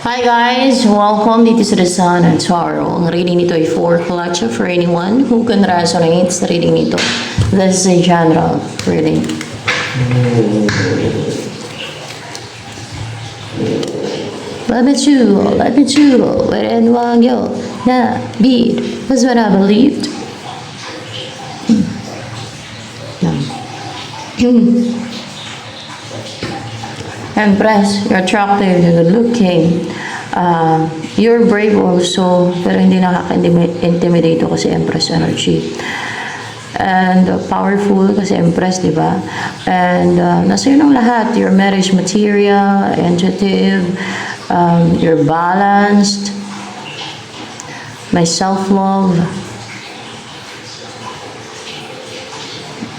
Hi guys! Welcome dito sa The Sun and Tarot. Ang reading nito ay for collective for anyone who can resonate sa reading nito. This is a general reading. Let me choose, wherein wagyo na bead was what I believed. Empress, you're attractive, you're good looking, you're brave also, pero hindi nakaka-intimidate ako kasi Empress energy. And powerful kasi Empress, di ba? And nasa yun ang lahat, your marriage material, intuitive, you're balanced, may self-love,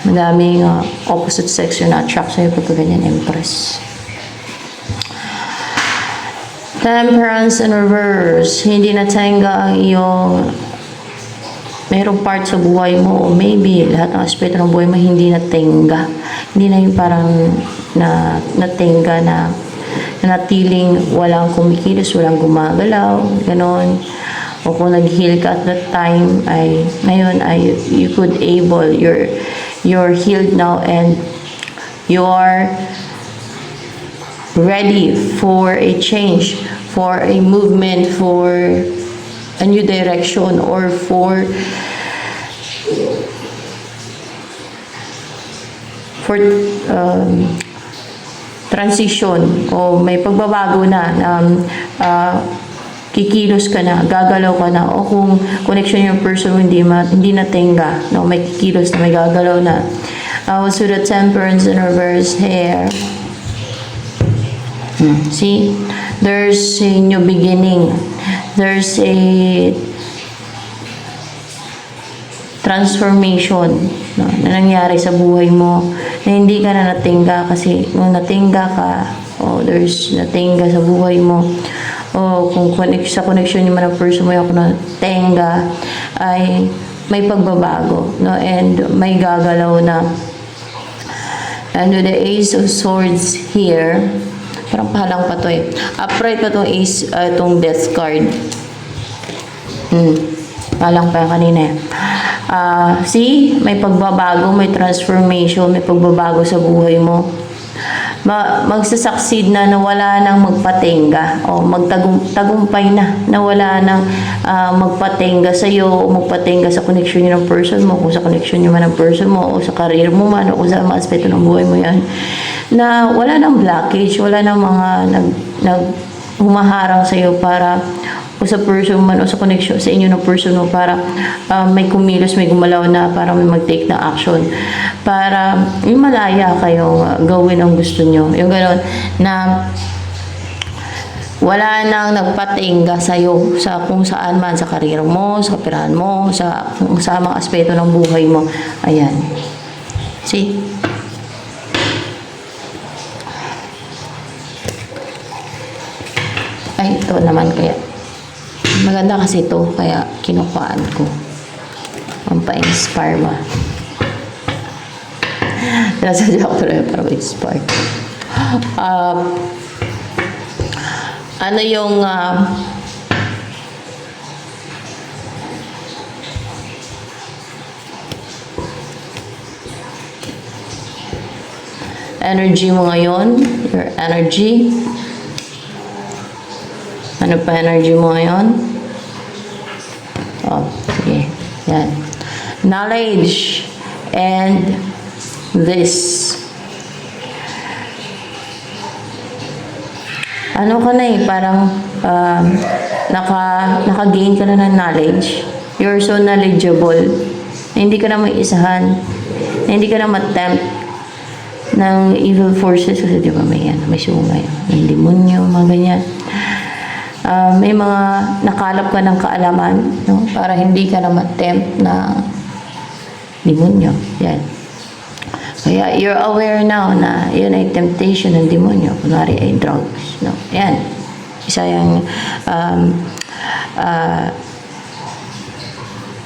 madaming opposite sex yung na-attract sa'yo pagka ganyan, Empress. Temperance in reverse, hindi natenga ang iyong mayroong part sa buhay mo o maybe lahat ng aspeto ng buhay mo hindi natenga. Hindi na yung parang natenga na natiling walang kumikilos, walang gumagalaw, ganon. O kung nag-heal ka at that time, ay ngayon ay you could able, you're healed now and you're ready for a change, for a movement, for a new direction, or for transition o may pagbabago na kikilos ka na, gagalaw ka na, o kung connection yung person hindi natenga, no, may kikilos na, may gagalaw na. So the temperance in reverse here. See, there's a new beginning. There's a transformation, no, na nangyari sa buhay mo na hindi ka na natingga kasi nung natingga ka, there's natingga sa buhay mo, kung sa connection yung mga person mo yung natingga, ay may pagbabago, no, and may gagalaw na. And with the Ace of Swords here, parang pahalang pa to eh. Upright pa tong ace, itong death card. Pahalang pa kanina eh. See, may pagbabago, may transformation, may pagbabago sa buhay mo. Magsasucceed na wala nang magpatenga o magtagumpay na wala nang magpatenga sa iyo o magpatenga sa connection ng person mo, kung sa connection man ng person mo o sa career mo man o kung sa mga aspeto ng buhay mo yan, na wala nang blockage, wala nang mga humaharang sa iyo para o sa person man o sa connection sa inyo ng person mo para may kumilos, may gumalaw na para may mag-take na action para yung malaya kayong gawin ang gusto nyo, yung gano'n na wala nang nagpatingga sa'yo sa kung saan man, sa karir mo, sa kapirahan mo, sa mga aspeto ng buhay mo. Ayan, see? Ay, ito naman kaya maganda kasi ito, kaya kinukuhaan ko. Pampa-inspire ba? Nasadya ko rin para ma-inspire. Ano yung energy mo ngayon? Your energy? Ano pa energy mo ngayon? Sige. Yan. Knowledge and this. Ano ka na eh, parang naka-gain ka na ng knowledge. You're so knowledgeable. Hindi ka na may isahan. Hindi ka na ma-tempt ng evil forces kasi di ba may sumay, may demonyo, mga ganyan. May mga nakalap ka ng kaalaman, no? Para hindi ka na ma-tempt na demonyo. Yan. Kaya you're aware now na yun ay temptation ng demonyo. Kunwari ay drugs. No? Yan. Isa yung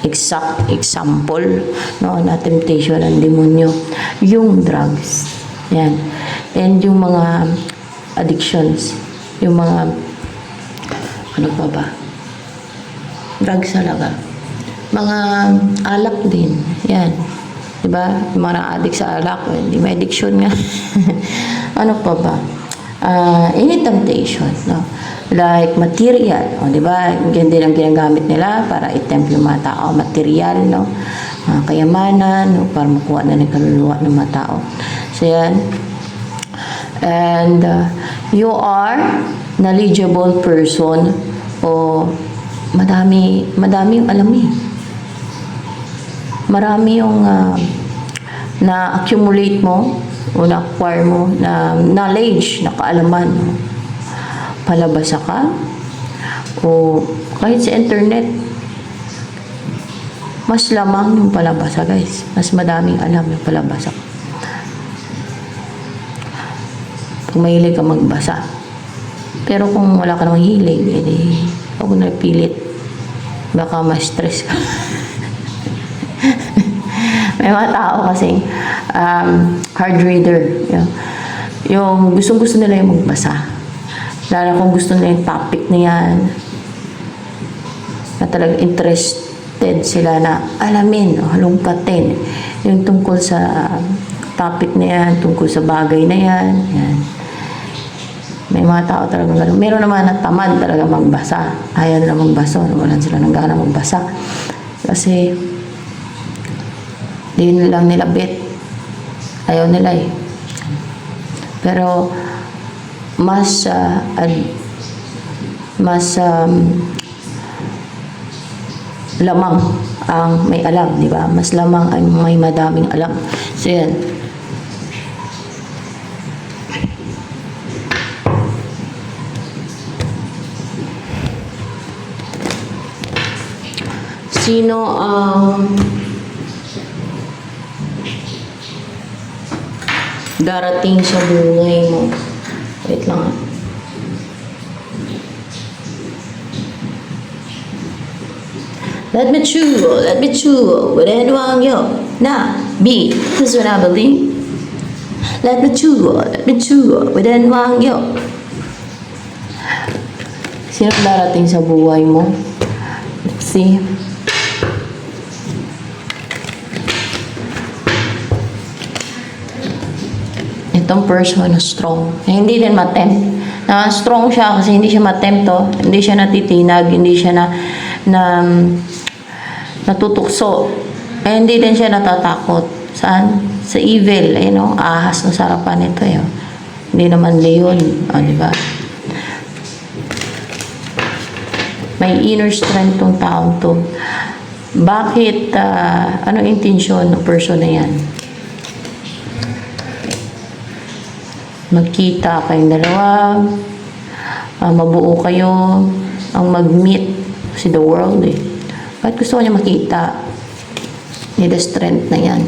exact example, no, na temptation ng demonyo. Yung drugs. Yan. And yung mga addictions. Yung mga Ano pa ba? Drugs talaga. Mga alak din. Yan. Diba? Yung mga na-addict sa alak. Hindi may addiction nga. Ano pa ba? Any temptation. No? Like material. O, diba? Yan din ang ginagamit nila para i-tempt yung mga tao. Material. No? Kayamanan. No? Para makuha na ng kaluluwa ng mga tao. So, yan. And you are knowledgeable person o madami yung alam eh. Marami yung na-accumulate mo o na-acquire mo na knowledge, na kaalaman. Palabasa ka o kahit sa internet, mas lamang yung palabasa, guys. Mas madaming alam yung palabasa. Kung mahilig ka magbasa. Pero kung wala ka namang hilig, edi huwag mo na pilit. Baka ma-stress ka. May mga tao kasing hard reader. Yung gustong-gusto nila yung magbasa. Lalo kung gusto nila yung topic na yan. Na talagang interested sila na alamin o halungkatin. Yung tungkol sa topic na yan, tungkol sa bagay na yan. Yan. May mga tao talagang gano'n. Meron naman na tamad talaga magbasa. Ayaw nila magbasa. Walang sila nang gana magbasa. Kasi, di lang nila bet. Ayaw nila eh. Pero, mas lamang ang may alam, di ba? Mas lamang ang may madaming alam. So, yan. Sino ang darating sa buhay mo? Wait lang. Let me chew. With anyone yo. Na, B. This is what I believe. Let me chew. With anyone yo. Sino darating sa buhay mo? Let's see. Itong person na strong. Na hindi din matempt. Na strong siya kasi hindi siya matempt to. Hindi siya natitinag. Hindi siya natutukso. Eh, hindi din siya natatakot. Saan? Sa evil. Eh, no? Ahas na sarapan ito. Eh. Hindi naman leon. O, diba? May inner strength tong taong to. Bakit? Ano intensyon ng person na yan? Magkita kayong dalawa, mabuo kayo, ang mag-meet si the world eh. Bakit gusto ko niya makita? Need the strength na yan.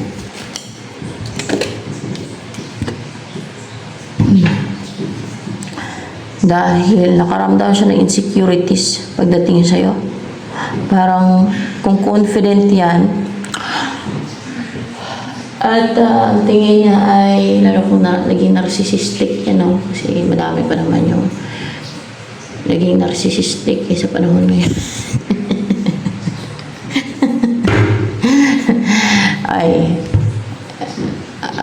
Dahil nakaramdam siya ng insecurities pagdating sa'yo. Parang kung confident yan, at ang tingin niya ay lalo kung naging narcissistic yan, no? Kasi madami pa naman yung naging narcissistic sa panahon ngayon. Ay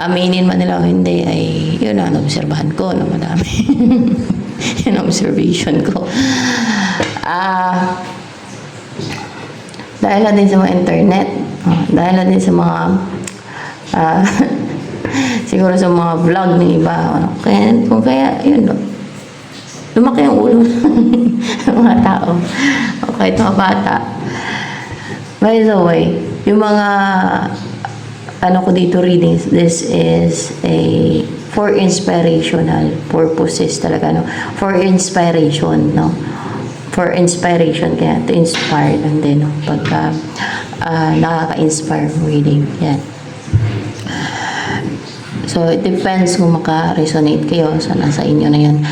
aminin man nila o hindi ay yun ang obserbahan ko na madami. Yun ang observation ko. Dahil na din sa mga internet, dahil na din sa mga siguro sa mga vlog ng iba, kung kaya yun, lumaki ang ulo ng mga tao o kahit mga bata. By the way, yung mga ano ko dito readings, this is a for inspirational purposes talaga, no? For inspiration, no? For inspiration, kaya to inspire lang din, no? Pagka nakaka-inspire reading, yan. So, it depends kung maka-resonate kayo. So, nasa inyo na yan.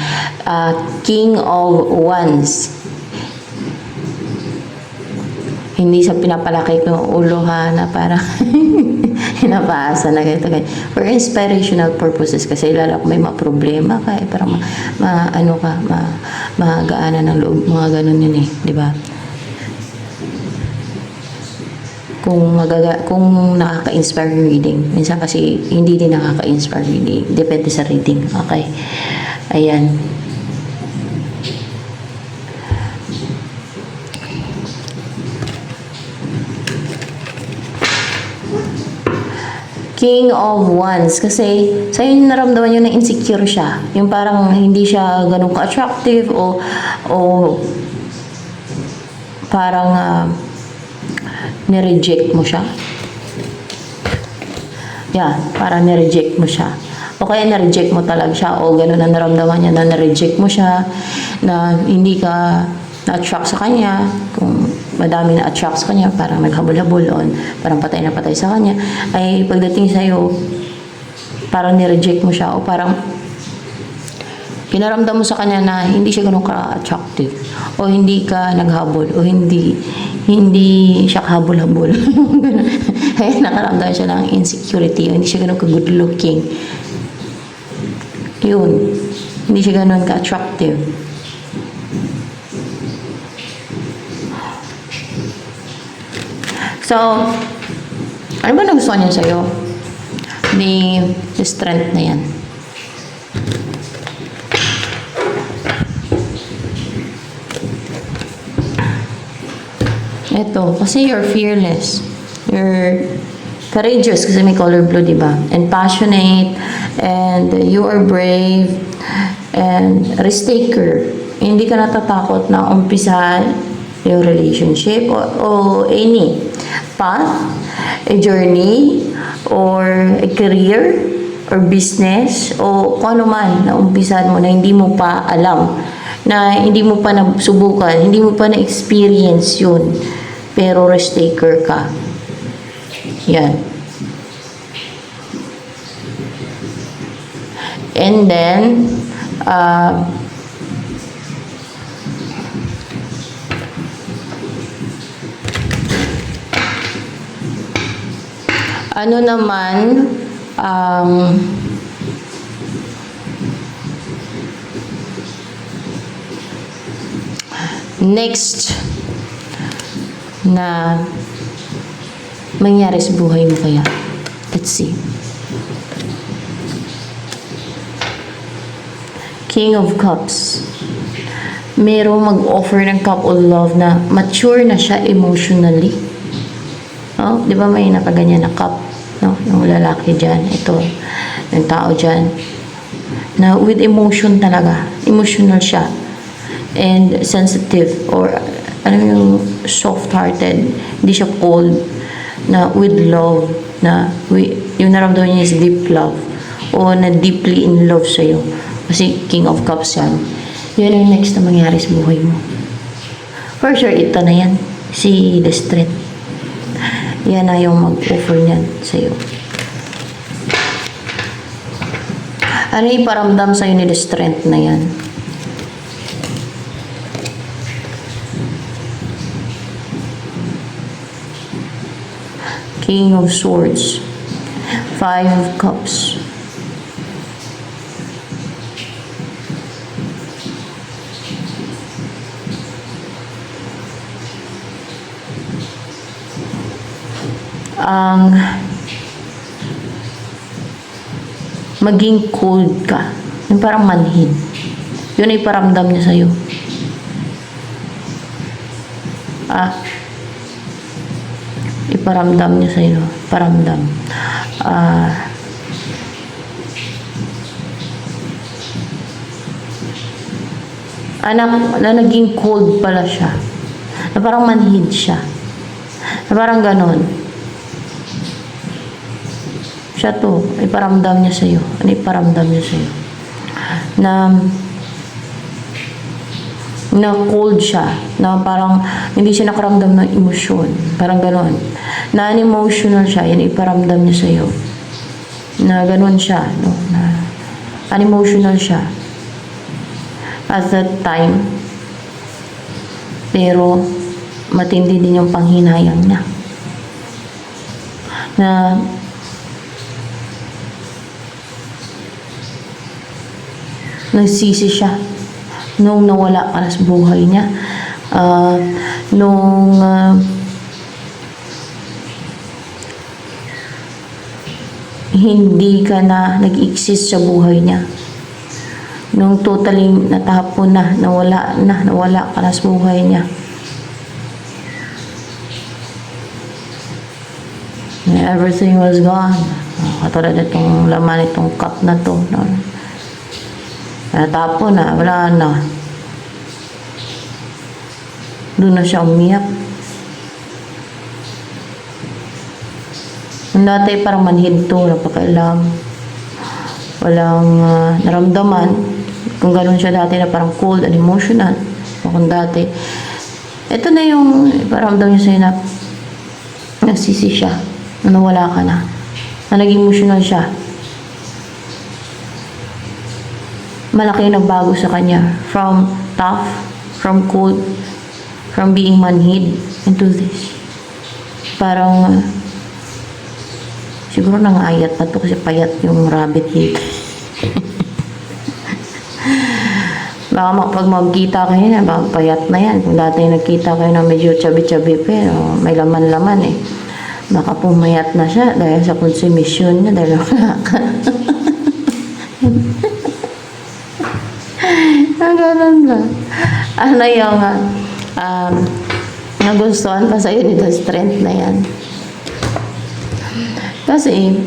King of Wands. Hindi sa pinapalaki ko ulo ha, na parang hinapaasa na ganito. For inspirational purposes kasi lalo kung may mga problema ka, parang magaanan ng loob, mga ganun yun eh, di ba? Kung nakaka-inspire yung reading. Minsan kasi hindi din nakaka-inspire reading. Depende sa reading. Okay. Ayan. King of Wands. Kasi sa'yo yung naramdaman nyo na insecure siya. Yung parang hindi siya ganun ka-attractive o parang nireject mo siya. Yeah, parang nireject mo siya. O kaya nireject mo talaga siya o ganun na naramdaman niya na nireject mo siya, na hindi ka na-attract sa kanya. Kung madami na-attract sa kanya, parang naghabol-habol on, parang patay na patay sa kanya, ay pagdating sa'yo, parang nireject mo siya o parang pinaramdam mo sa kanya na hindi siya ganun ka-attractive o hindi ka naghabol o hindi siya kahabol-habol. Kaya nakaramdam siya ng insecurity o hindi siya ganun ka-good looking. Yun. Hindi siya ganun ka-attractive. So, ano ba nagustuhan niya sa'yo? Ni strength na yan. Ito, kasi you're fearless. You're courageous kasi may color blue, di ba? And passionate, and you are brave, and risk taker. Hindi ka natatakot na umpisahan yung relationship o any path, a journey, or a career, or business, o kung ano man na umpisahan mo na hindi mo pa alam, na hindi mo pa nasubukan, hindi mo pa na-experience yun. Pero risk taker ka. Yan. And then, ano naman, next na mangyari sa buhay mo kaya? Let's see. King of Cups. Merong mag-offer ng cup of love na mature na siya emotionally. Oh, di ba may nakaganyan na cup? No? Yung lalaki dyan, ito, yung tao dyan. Na with emotion talaga. Emotional siya. And sensitive or ano yung soft-hearted, hindi siya cold, na with love, na yung naramdaman niya is deep love, o na deeply in love sa'yo. Kasi King of Cups yan. Yan yung next na mangyari sa buhay mo. For sure, ito na yan. Si The Strength. Yan na yung mag-offer niyan sa'yo. Ano yung paramdam sa'yo ni The Strength na yan? King of Swords, Five of Cups, maging cold ka, yung parang manhid. Yun ay paramdam niya sa'yo. Iparamdam niya sa'yo. Paramdam. Anak, na naging cold pala siya. Na parang manhid siya. Na parang ganon. Siya to. Iparamdam niya sa'yo. Ano iparamdam niya sa'yo? Na cold siya, na parang hindi siya nakaramdam ng emosyon, parang gano'n, na unemotional siya, yan iparamdam niya sa'yo, na gano'n siya, no? Na unemotional siya at that time, pero matindi din yung panghinayang niya, na nagsisi siya, nung nawala ka na sa buhay niya, nung hindi ka na nag-exist sa buhay niya, nung totally natapon na, nawala ka na sa buhay niya. Everything was gone. Katulad itong laman itong cup na to, no? Natapon na, wala na. Doon na siya umiyak. Dati parang manhinto, napakailam. Walang naramdaman. Kung gano'n siya dati na parang cold and emotional. Kung dati. Ito na yung paramdam niya sa'yo na nagsisi siya. Na nawala ka na. Na naging emotional siya. Malaki yung nagbago sa kanya. From tough, from cold, from being manhid into this. Parang siguro nangayat na to kasi payat yung rabbit dito. Baka pag magkita kayo na, baka payat na yan. Kung dati nagkita kayo na medyo chubby-chubby pero may laman-laman eh. Baka pumayat na siya dahil sa konsumisyon niya dahil wala ka. Ganun ba? Ano yung nagustuhan pa sa'yo nito strength na yan? Kasi,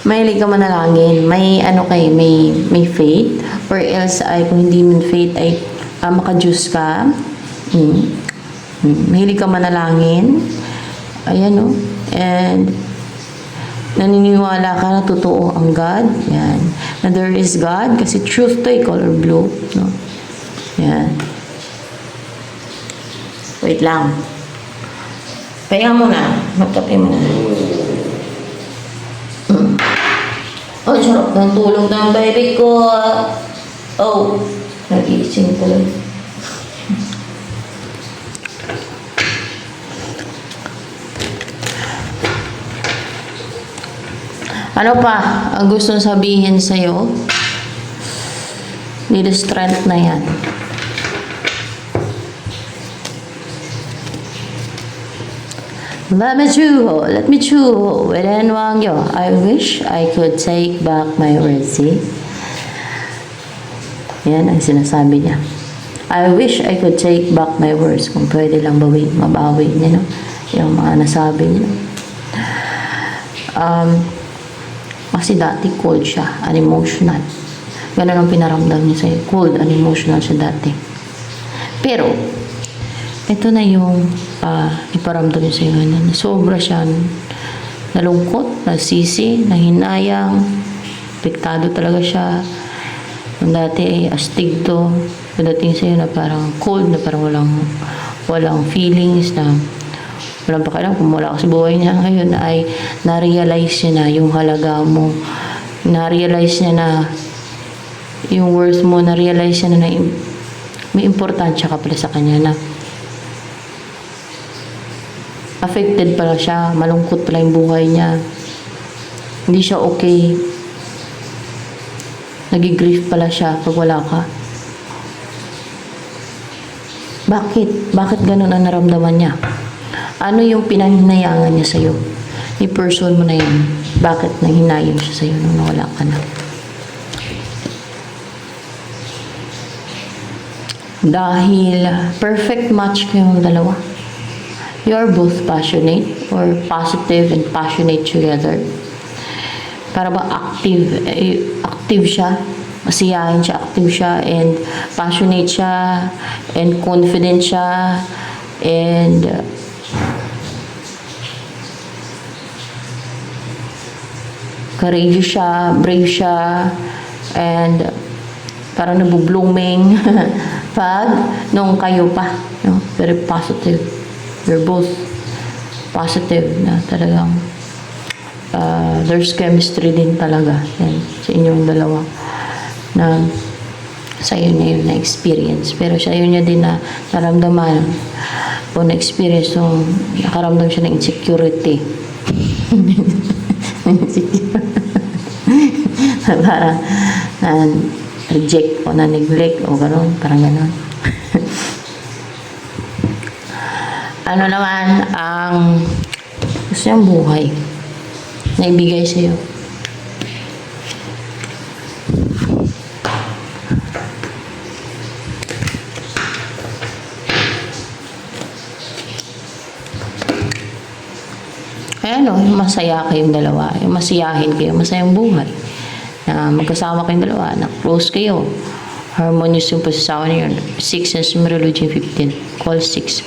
mahilig ka manalangin. May ano kayo, may faith. Or else, ay kung hindi mo faith, ay maka-Diyos ka. Mahilig ka manalangin. Ayan, no? And, naniniwala ka na totoo ang God. Yan. Na there is God. Kasi truth to color blue. No? Yan. Wait lang. Pahinga mo na. Magkape mo na. Oh, sarap ng tulog ng baby ko. Oh, nag-iising tuloy. Ano pa ang gusto sabihin sa'yo? Need strength na yan. Let me chew. Within Wangyo, I wish I could take back my words. See? Yan ang sinasabi niya. I wish I could take back my words. Kung pwede lang mabawi niya, no? Yung mga nasabi niya. Kasi dati cold siya, unemotional. Ganun ang pinaramdam niya sa'yo. Cold, unemotional siya dati. Pero, ito na yung iparamdam niya sa'yo na sobra siya nalungkot, nasisi, nahinayang, apektado talaga siya. Kung dati ay astig to, pagdating sa'yo na parang cold, na parang walang feelings, na walang pakialam kung wala ka sa buhay niya. Ngayon ay na-realize niya na yung halaga mo, na-realize niya na yung worth mo, na-realize niya na may importansya ka pala sa kanya, na affected pala siya, malungkot pala yung buhay niya, hindi siya okay, nagigrief pala siya pag wala ka. Bakit ganun ang naramdaman niya? Ano yung pinanghinayangan niya sa'yo? Yung person mo na yun, bakit nanghinayang siya sa'yo nung nawala ka na? Dahil perfect match kayong dalawa. You are both passionate or positive and passionate together. Para ba active siya, masiyahin siya, active siya, and passionate siya, and confident siya, and courageous siya, brave siya, and parang nabublooming pag nung kayo pa, no? Very positive. You're both positive na talagang there's chemistry din talaga yan, sa inyong dalawa, na sa iyo niya yun na-experience. Pero sa iyo niya din na naramdaman o na-experience nung nakaramdam siya ng insecurity. Parang reject o na-neglect o gano'n, parang gano'n. Ano naman ang gusto niyang buhay na ibigay sa'yo? Kaya yung masaya kayong dalawa, yung masiyahin kayo, masayang buhay. Na magkasama kayong dalawa, na close kayo. Harmonious yung pasasawa niyo. 6 and numerology 15. Call 6.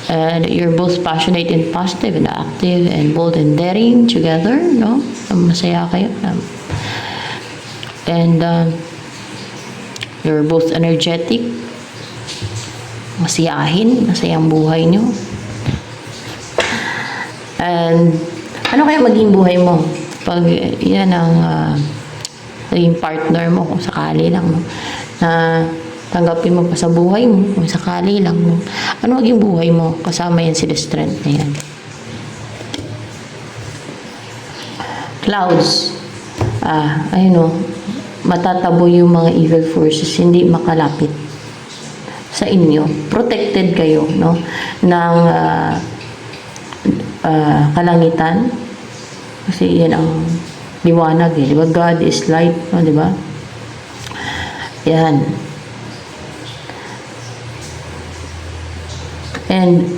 And you're both passionate and positive and active and bold and daring together, no? Masaya kayo. And you're both energetic. Masiyahin, masayang buhay niyo. And ano kaya maging buhay mo pag yan ang naging partner mo kung sakali lang, no? Na tanggapin mo pa sa buhay mo kung sakali lang, no? Ano maging buhay mo kasama yan sila strength na yan? Clouds. Ayun, no? Matatabo yung mga evil forces, hindi makalapit sa inyo. Protected kayo, no? Ng kalangitan. Kasi yan ang liwanag, eh. Diba? God is light, no? Diba? Yan. And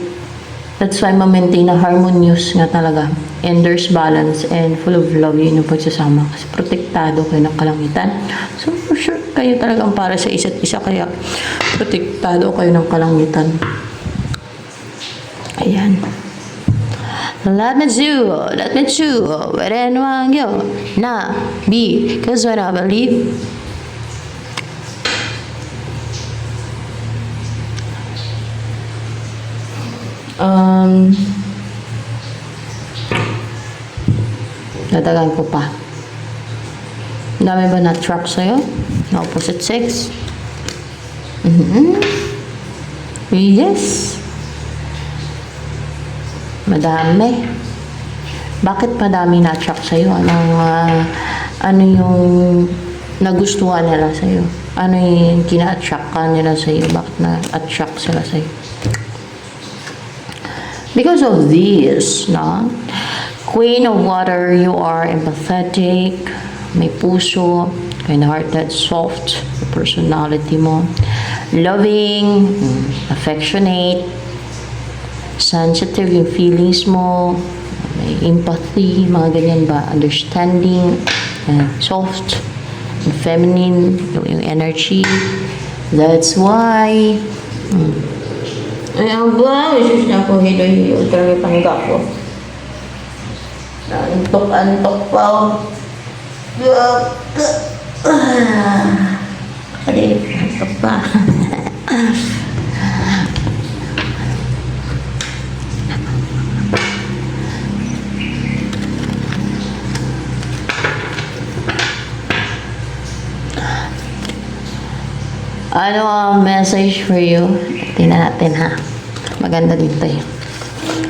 that's why ma-maintain na harmonious nga talaga. And there's balance and full of love yun yung pagsasama. Kasi protektado kayo ng kalangitan. So for sure, kayo talagang para sa isa't isa. Kaya protektado kayo ng kalangitan. Ayan. Let me do, where anyone go, na, be, because when I believe, dadagan ko pa. Dami ba na-track sa'yo? Na opposite sex? Yes. Madami. Bakit madami na-attract sa'yo? Ano yung nagustuhan nila sa'yo? Ano yung kina-attract ka nila sa'yo? Bakit na-attract sila sa'yo? Because of this, no? Queen of Water, you are empathetic, may puso, kind-hearted, soft, personality mo, loving, affectionate, sensitive yung feelings mo, may empathy, mga ganyan ba, understanding, soft, and feminine, yung energy. That's why, ay, ang ba, isus na ako, hilo-hilo, talaga pangga ko. Antok-antok pa ako. Antok pa. Ano ang message for you? Tingnan natin, ha. Maganda dito eh.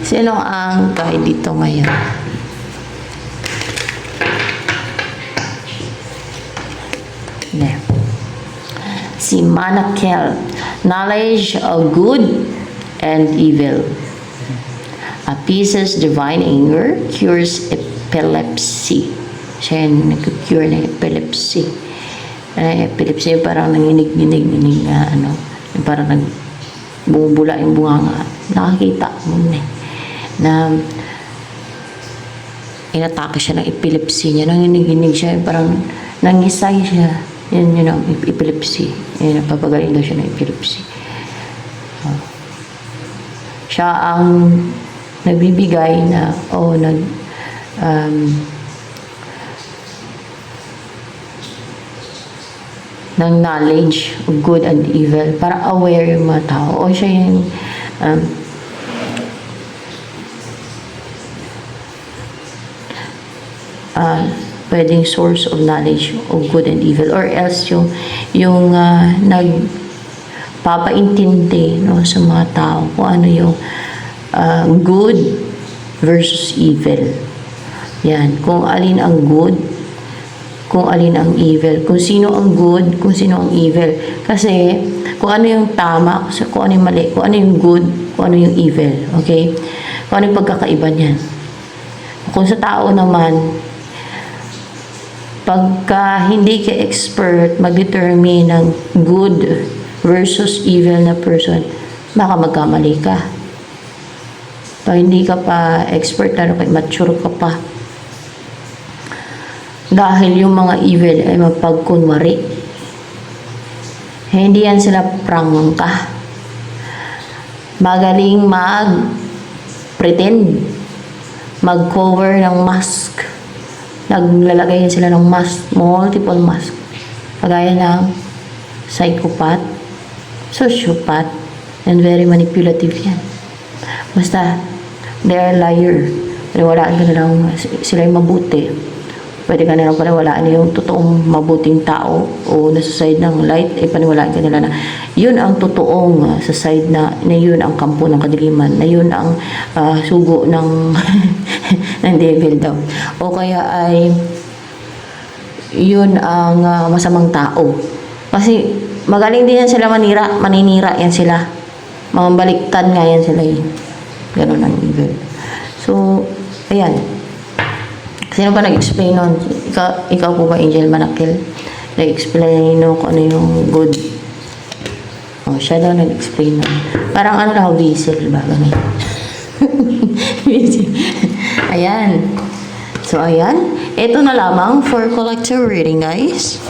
Sino ang guide dito ngayon? There. Si Manakel. Knowledge of good and evil. Appeases divine anger. Cures epilepsy. Siya yung nag-cure ng epilepsy. Epilepsy, parang nanginig-ninig na ano, parang bumubula yung bunganga. Nakakita mo na inatake siya ng epilepsy niya. Nanginig-ninig siya, parang nangisay siya. Yun ang epilepsy. Yun, papagaling daw siya ng epilepsy. Siya ang nagbibigay na, ng knowledge of good and evil para aware yung mga tao. O siya yung pwedeng source of knowledge of good and evil, or else yung nagpapaintindi, no, sa mga tao kung ano yung good versus evil. Yan, kung alin ang good kung alin ang evil, kung sino ang good, kung sino ang evil. Kasi kung ano yung tama, kung ano yung mali, kung ano yung good, kung ano yung evil. Okay? Kung ano yung pagkakaiba niyan. Kung sa tao naman, pagka hindi ka expert mag-determine ng good versus evil na person, baka magkamali ka. Pag hindi ka pa expert, lalo kay mature ka pa. Dahil yung mga evil ay mapagkunwari. Hindi yan sila prangka. Magaling mag-pretend. Mag-cover ng mask. Naglalagay sila ng mask, multiple mask. Kagaya ng psychopath, sociopath, and very manipulative yan. Basta, they are liar. Paniwalaan ka na lang sila yung mabuti. Pwede ka na lang paniwalaan yung totoong mabuting tao o nasa side ng light, paniwalaan ka nila na yun ang totoong sa side na yun ang kampo ng kadiliman, na yun ang sugo ng ng devil daw. O kaya ay yun ang masamang tao. Kasi magaling din yan sila maninira yan sila. Mga baliktad nga yan sila eh. Ganun ang evil. So, ayan. Sino ba nag-explain nun? Ikaw po ba, Angel Manakil? Nag-explain nun kung ano yung good. Oh, siya daw nag-explain nun. Parang ano lang, whistle ba? Ganun. Ayan. So, ayan. Ito na lamang for collective reading, guys.